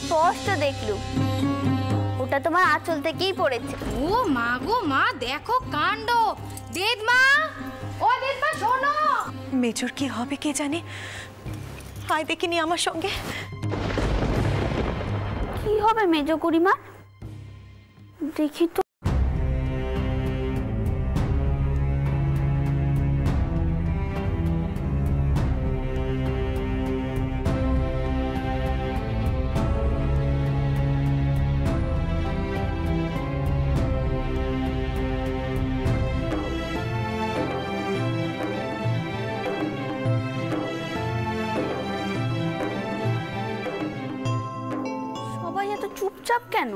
স্পষ্ট দেখলুম ওটা তোমার আঁচল থেকেই পড়েছে। ও মা গো মা, দেখো কাণ্ড। দেদমা, ও দেদমা শোনো। মেজর কি হবে কে জানে। আয় দেখিনি আমার সঙ্গে। কি হবে মেজো বুড়িমা? দেখি তো। চুপচাপ কেন?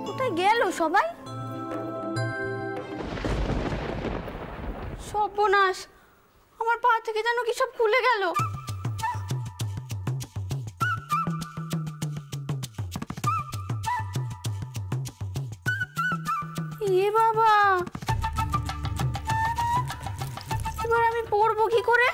কোথায় গেল সবাই? সর্বনাশ, আমার পা থেকে যেন কি সব খুলে গেল। এ বাবা, এবার আমি পড়বো কি করে?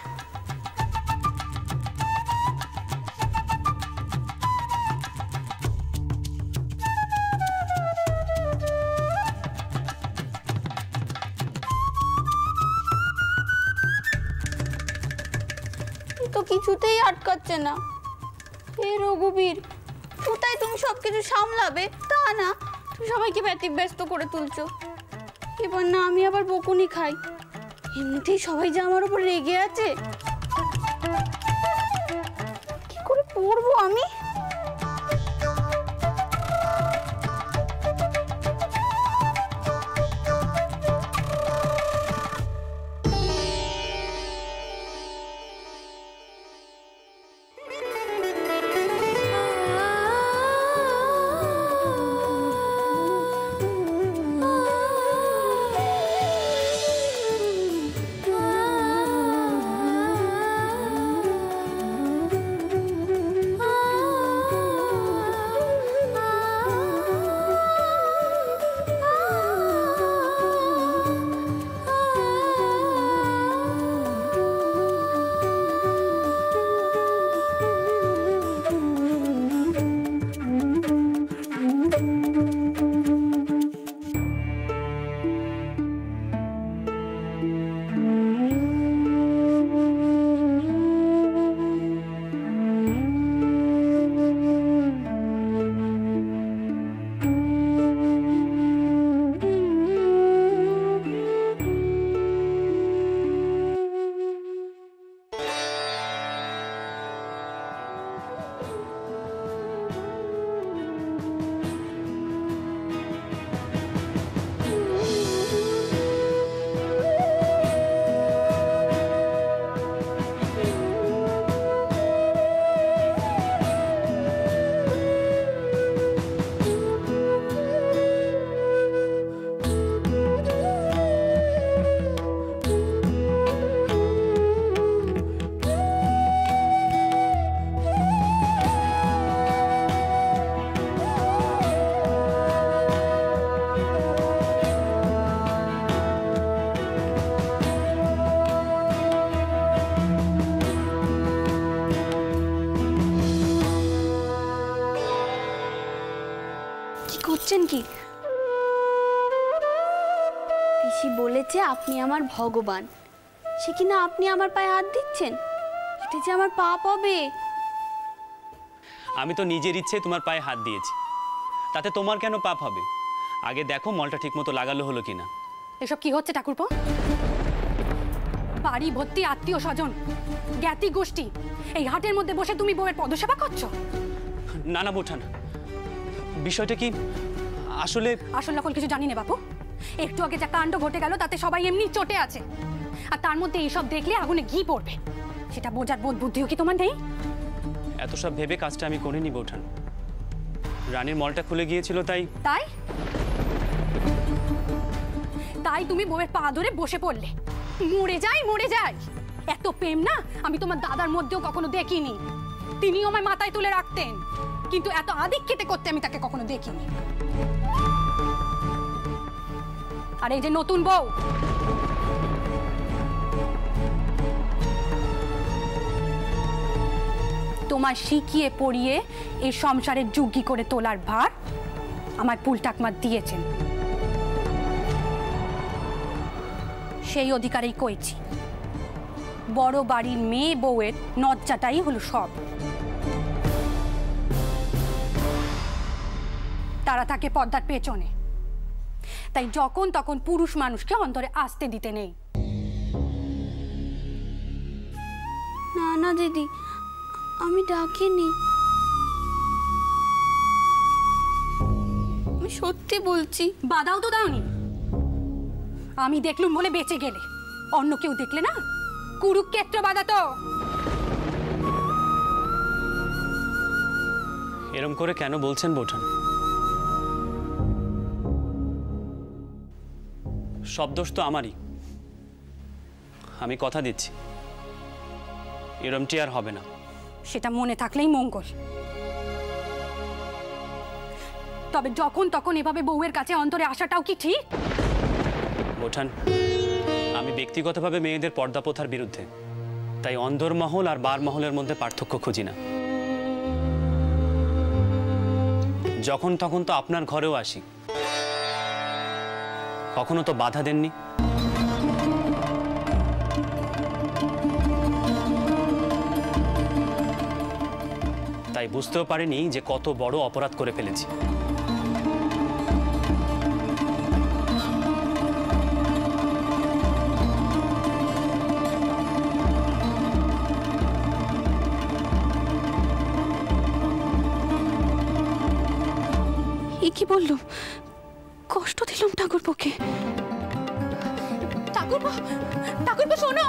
তো কিছুতেই আটকাচ্ছে না। হে রঘুবীর, কোথায় তুমি সবকিছু সামলাবে তা না, তুমি সবাইকে ব্যতিব্যস্ত করে তুলছো। এবার না আমি আবার বকুনি খাই। এমনিতেই সবাই যে আমার উপর রেগে আছে। কি করে পড়বো আমি? কি পিসি বলেছে আপনি আমার ভগবান, সে কিনা আপনি আমার পায়ে হাত দিচ্ছেন। এটা যে আমার পাপ হবে। আমি তো নিজের ইচ্ছে তোমার পায়ে হাত দিয়েছি, তাতে তোমার কেন পাপ হবে? আগে দেখো মলটা ঠিকমতো লাগালো হলো কিনা। এসব কি হচ্ছে ঠাকুরপো? বাড়ি ভর্তি আত্মীয় স্বজন, জ্ঞাতি গোষ্ঠী, এই হাটের মধ্যে বসে তুমি বউয়ের পদসেবা করছো? না না বোঠান, বিষয়টা কি আসলে? আসল নকল কিছু জানি না বাপু। একটু আগে যা কাণ্ড ঘটে গেল তাতে সবাই এমনি চটে আছে, আর তার মধ্যে এইসব দেখলে আগুনে ঘি পড়বে, সেটা বোঝার বোধ বুদ্ধিও কি তোমার নেই? এত সব ভেবে কাজটা আমি করিনি বোঠান। রানীর মলটা খুলে গিয়েছিল তাই। তাই তাই তুমি বউয়ের পা ধরে বসে পড়লে। মরে যাই মরে যাই, এত প্রেম না আমি তোমার দাদার মধ্যেও কখনো দেখিনি। তিনি আমায় মাথায় তুলে রাখতেন, কিন্তু এত আধিক্যেতে করতে আমি তাকে কখনো দেখিনি। আর এই যে নতুন বউ, তোমায় শিখিয়ে পড়িয়ে এই সংসারের যোগ্যী করে তোলার ভার আমার পুলটাকমা দিয়েছেন। সেই অধিকারেই কইছি, বড় বাড়ির মেয়ে বউয়ের নজ্জাটাই হলো সব। তারা থাকে পর্দার পেছনে, তাই যখন তখন পুরুষ মানুষকে অন্তরে আসতে দিতে নেই। না না দিদি, আমি ডাকিনি, আমি সত্যি বলছি। বাধাও তো দাওনি, আমি দেখলুম বলে বেঁচে গেলে, অন্য কেউ দেখলে না কুরুক্ষেত্র বাধা তো। এরম করে কেন বলছেন বৌঠান? সব দোষ তো আমারই। আমি কথা দিচ্ছি এরমটি আর হবে না। সেটা মনে থাকলেই মঙ্গল। তবে যখন তখন এভাবে বউয়ের কাছে অন্তরে আসাটাও কি ঠিক? বৌঠান, আমি ব্যক্তিগতভাবে মেয়েদের পর্দা প্রথার বিরুদ্ধে, তাই অন্দরমহল আর বারমহলের মধ্যে পার্থক্য খুঁজি না। যখন তখন তো আপনার ঘরেও আসি, কখনো তো বাধা দেননি। তাই বুঝতেও পারিনি যে কত বড় অপরাধ করে ফেলেছি। কি বললুম? কষ্ট দিলাম ঠাকুরপোকে? ঠাকুরপো, ঠাকুরপো শোনো,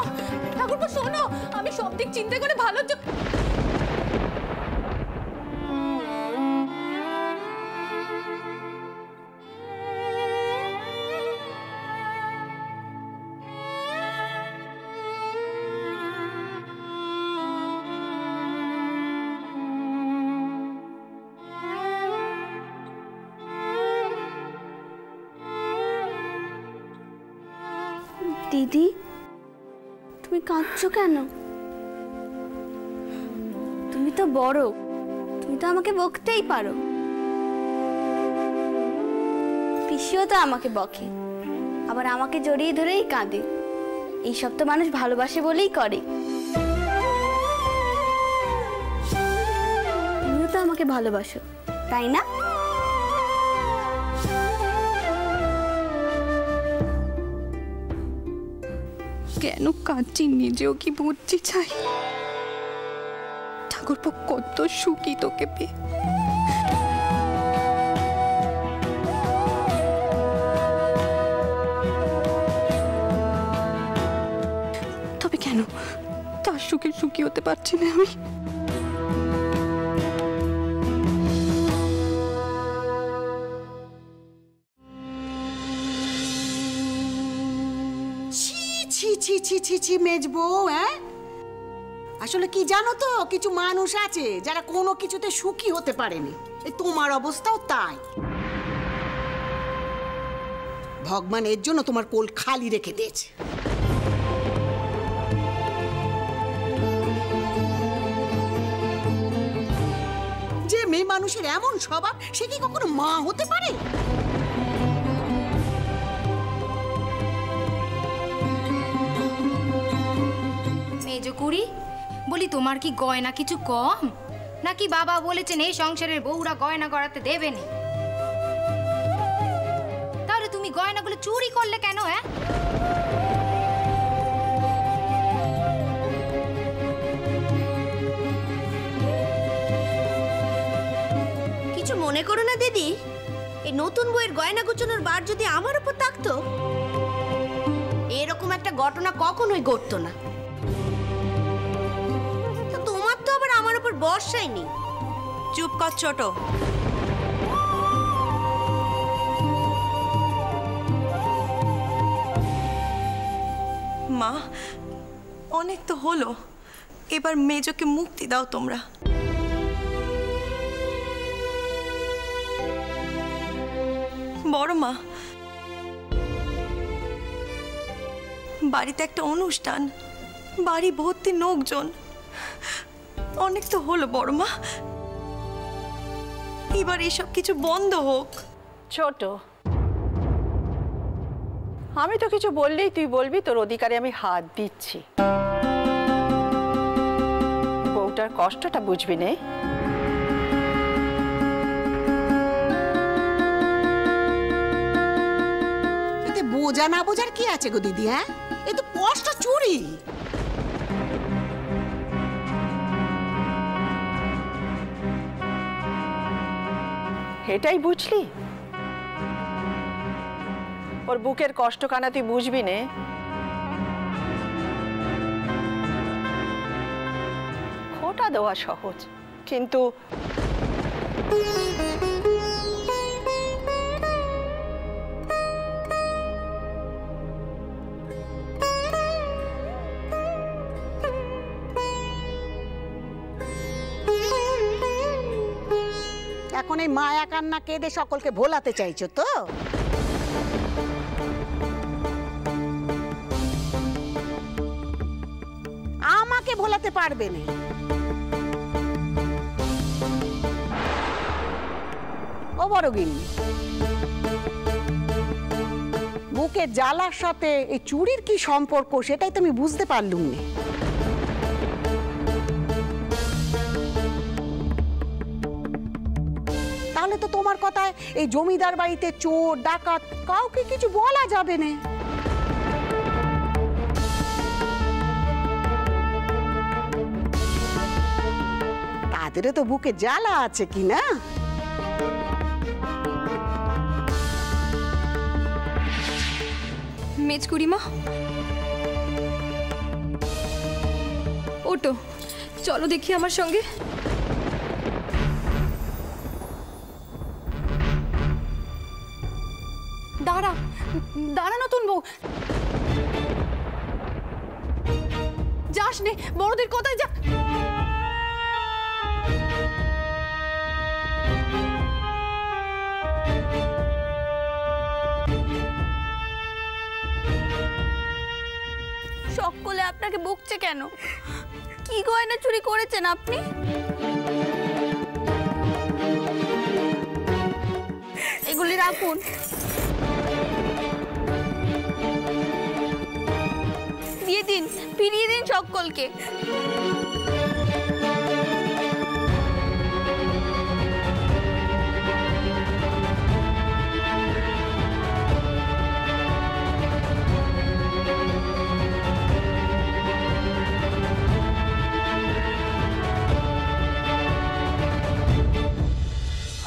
ঠাকুরপো শোনো, আমি সব দিক চিন্তা করে ভালো দিদি, তুমি কাঁদছো কেন? তুমি তো বড়, তুমি তো আমাকে বকতেই পারো। পিসিও তো আমাকে বকে, আবার আমাকে জড়িয়ে ধরেই কাঁদে। এইসব তো মানুষ ভালোবাসে বলেই করে। তুমিও তো আমাকে ভালোবাসো, তাই না? কেন কাঁদছি নিজেও কি বুঝছি চাই। ঠাকুরপো কত সুখী তোকে পেয়ে। তবে কেন তার সুখে সুখী হতে পারছি না আমি? ছি ছি ছি ছি ছি মেজবো, হ্যাঁ? আসলে কি জানো তো, কিছু মানুষ আছে যারা কোনো কিছুতে সুখী হতে পারেনি। এই তোমার অবস্থাও তাই। ভগবান এর জন্য তোমার কোল খালি রেখে দিয়েছে। যে মেয়ে মানুষের এমন স্বভাব, সে কি কখনো মা হতে পারে? মেজকুড়ি, বলি তোমার কি গয়না কিছু কম, নাকি বাবা বলেছেন এই সংসারের বউরা গয়না গড়াতে দেবে না? তাহলে তুমি গয়নাগুলো চুরি করলে কেন? হ্যাঁ, কিছু মনে করো না দিদি, এই নতুন বইয়ের গয়না গুছানোর বার যদি আমার উপর থাকতো, এরকম একটা ঘটনা কখনোই ঘটতো না। তোমার তো আবার আমার উপর ভরসাই নেই। চুপ কর ছোট। মা, অনেক তো হলো, এবার মেজোকে মুক্তি দাও তোমরা। বড় মা, বাড়িতে একটা অনুষ্ঠান, বাড়ি ভর্তি লোকজন, অনেক তো হলো বড় মা, এবার এসব কিছু বন্ধ হোক। ছোট, আমি তো কিছু বললেই তুই বলবি তোর অধিকারে আমি হাত দিচ্ছি। বউটার কষ্টটা বুঝবি নে। এতে বোঝা না বোঝার কি আছে গো দিদি? হ্যাঁ, এ তো স্পষ্ট চুরি। এটাই বুঝলি? ওর বুকের কষ্ট কানা তুই বুঝবি নে। খোটা দেওয়া সহজ, কিন্তু এখন এই মায়া কান্না কেঁদে সকলকে ভোলাতে চাইছো তো? আমাকে ভোলাতে পারবে না। ও বড় গিন্নি, বুকের জ্বালার সাথে এই চুরির কি সম্পর্ক সেটাই তো আমি বুঝতে পারলুম না। তাহলে তো তোমার কথায় এই জমিদার বাড়িতে চোর ডাকাত কাউকে কিছু বলা যাবে না। তাদেরও তো বুকে জ্বালা আছে কি না? মেজকুড়িমা, ওটো, চলো দেখি আমার সঙ্গে। দাঁড়া দাঁড়া নতুন বউ, যাস নে, বড়দের কথায় যা। সকলে আপনাকে বকছে কেন? কি গয়না চুরি করেছেন আপনি? এগুলি রাখুন। দিয়ে দিন, ফিরিয়ে দিন সকলকে।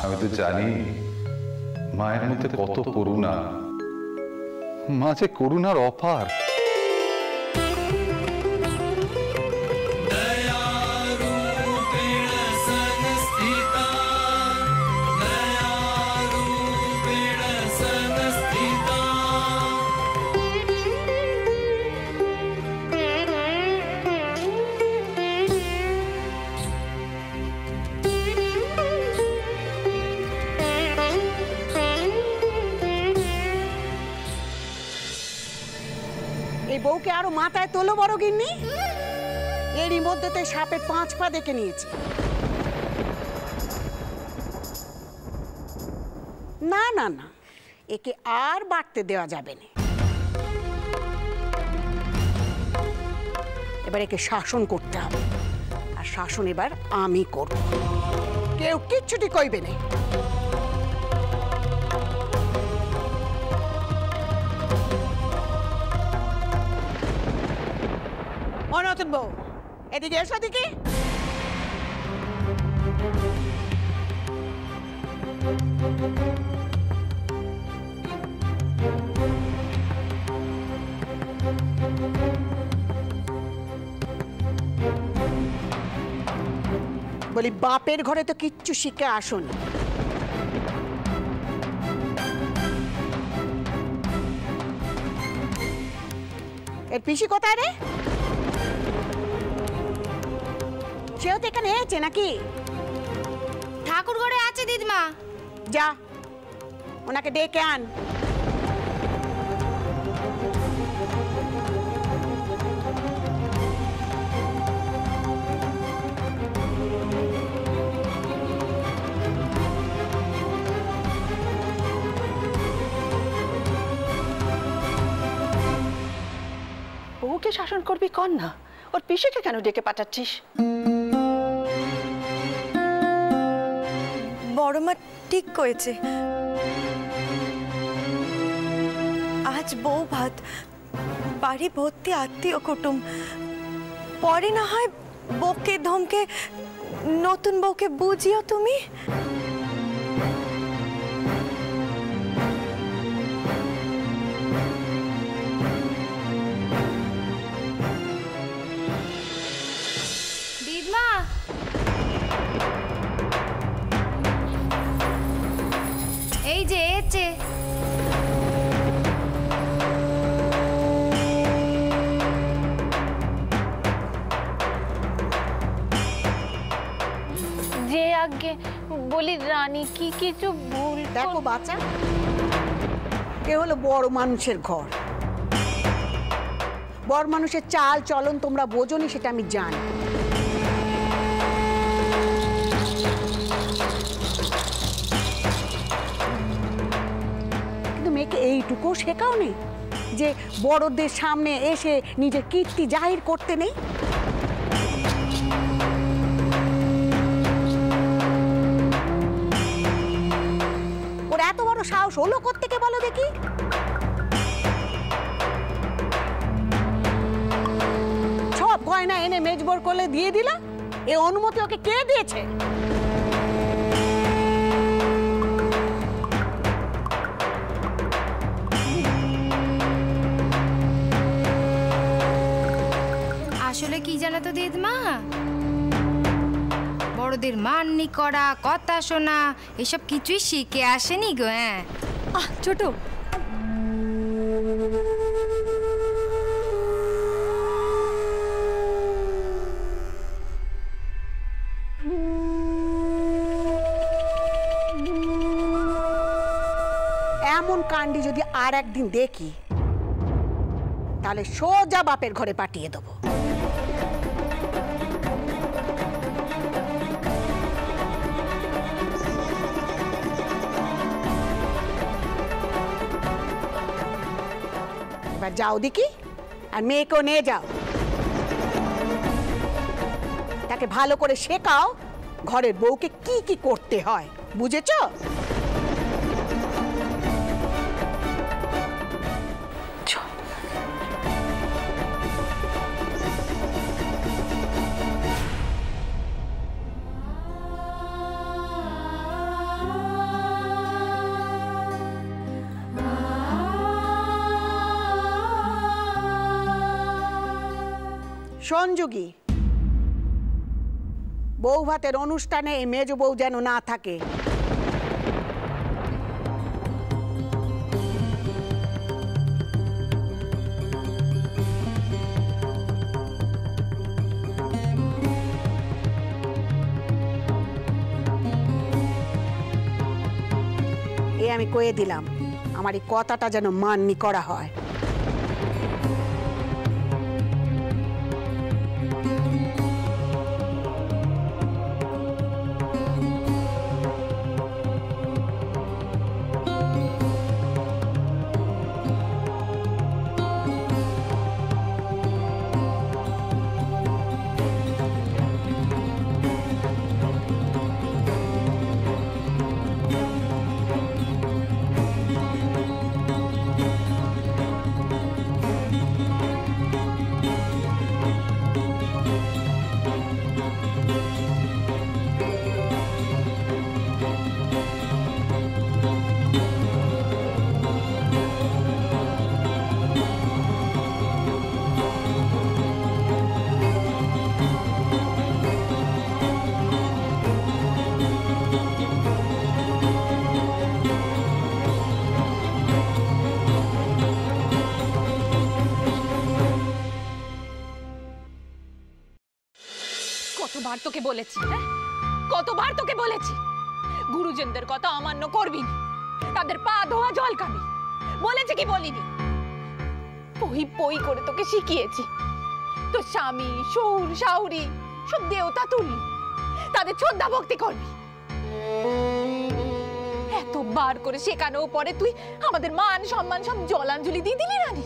আমি তো জানি মায়ের মধ্যে কত করুণা, মা যে করুণার অপার। এই বউকে আরো মাথায় তোলো বড় গিন্নি। এরই মধ্যে তো সাপের 5 পা দেখে নিয়েছি। না না না, একে আর বাড়তে দেওয়া যাবে না। এবার একে শাসন করতে হবে, আর শাসন এবার আমি করব। কেউ কিচ্ছুটি কইবে না। নতুন বউ, এদিকে এসো দিকে। বলি বাপের ঘরে তো কিচ্ছু শিখে আসোনি। এর পিসি কোথায় রে? সেও তো এখানে এসেছে নাকি? ঠাকুর ঘরে আছে দিদিমা। যা, ওনাকে ডেকে আন। বউকে শাসন করবি কর না, ওর পিসিকে কেন ডেকে পাঠাচ্ছিস? বড় মা ঠিক করেছে, আজ বউ ভাত, বাড়ি ভর্তি আত্মীয় কুটুম, পরে না হয় বউকে ধমকে নতুন বউকে বুঝিও তুমি। দিদমা, এই যে এসছে। যে আগে বলি রানী কি কিছু ভুল? দেখো বাচ্চা, এ হলো বড় মানুষের ঘর। বড় মানুষের চাল চলন তোমরা বোঝোনি, সেটা আমি জানি। কিন্তু মেয়েকে এইটুকুও শেখাও নেই যে বড়দের সামনে এসে নিজের কীর্তি জাহির করতে নেই। ওর এত বড় সাহস হলো কোত্থেকে বলো দেখি? সব গয়না এনে মেজবর কোলে দিয়ে দিলা, এ অনুমতি ওকে কে দিয়েছে? আসলে কি জানো তো দিদমা, বড়দের মাননি করা, কথা শোনা, এসব কিছুই শিখে আসেনি গো। হ্যাঁ ছোট, এমন কাণ্ডি যদি আর একদিন দেখি, তাহলে সোজা বাপের ঘরে পাঠিয়ে দেবো। এবার যাও দেখি, আর মেয়েকেও নিয়ে যাও, তাকে ভালো করে শেখাও ঘরের বউকে কি কি করতে হয়, বুঝেছো? সঞ্জুগী, বউ ভাতের অনুষ্ঠানে এই মেজ বউ যেন না থাকে। এ আমি কয়ে দিলাম, আমার এই কথাটা যেন মাননি করা হয়। কতবার তোকে বলেছি, হ্যাঁ কতবার তোকে বলেছি গুরুজনদের কথা অমান্য করবি না, তাদের পা ধোয়া জল খাবি। বলেছি কি বলিনি? পই পই করে তোকে শিখিয়েছি। তোর স্বামী, শ্বশুর, শাশুড়ি সব দেবতা তুললি, তাদের শ্রদ্ধা ভক্তি করবি। এতবার করে শেখানোর পরে তুই আমাদের মান সম্মান সব জলাঞ্জলি দিয়ে দিলি রানী।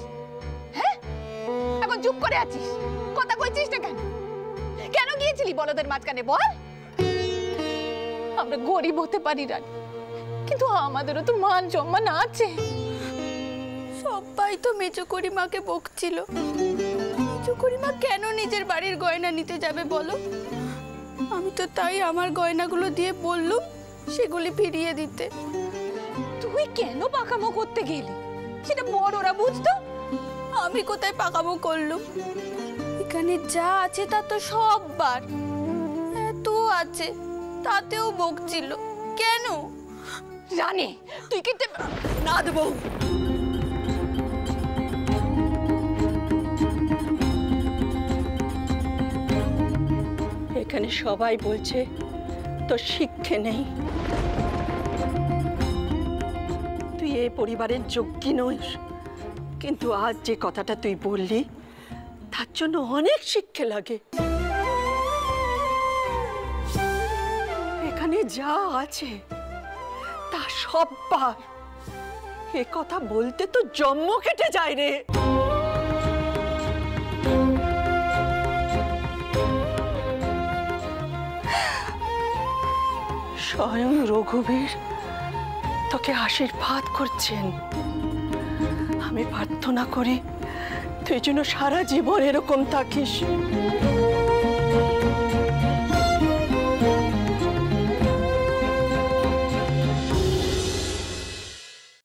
হ্যাঁ এখন চুপ করে করে আছিস? কথা কইছিস না কেন? কেন গিয়েছিলি বলদের মাঝখানে বল? আমরা গরিব হতে পারি রানী, কিন্তু আমাদেরও তো মান সম্মান আছে। সবাই তো মেজো করিমাকে বকছিল। মেজো করিমা কেন নিজের বাড়ির গয়না নিতে যাবে বলো? আমি তো তাই আমার গয়নাগুলো দিয়ে বললুম সেগুলি ফিরিয়ে দিতে। তুই কেন পাকামো করতে গেলি সেটা বড়রা বুঝতো। আমি কোথায় পাকামো করলুম? এখানে যা আছে তা তো সব বার, এত আছে তাতেও বকছিল কেন? জানি তুই কিন্তু না দেবো। এখানে সবাই বলছে তোর শিক্ষে নেই, তুই এই পরিবারের যোগ্য নস, কিন্তু আজ যে কথাটা তুই বললি তার জন্য অনেক শিক্ষা লাগে। এখানে যা আছে তা সববার, এ কথা বলতে তো জন্ম কেটে যায় রে। স্বয়ং রঘুবীর তোকে আশীর্বাদ করছেন। আমি প্রার্থনা করি তুই যেন সারা জীবন এরকম থাকিস।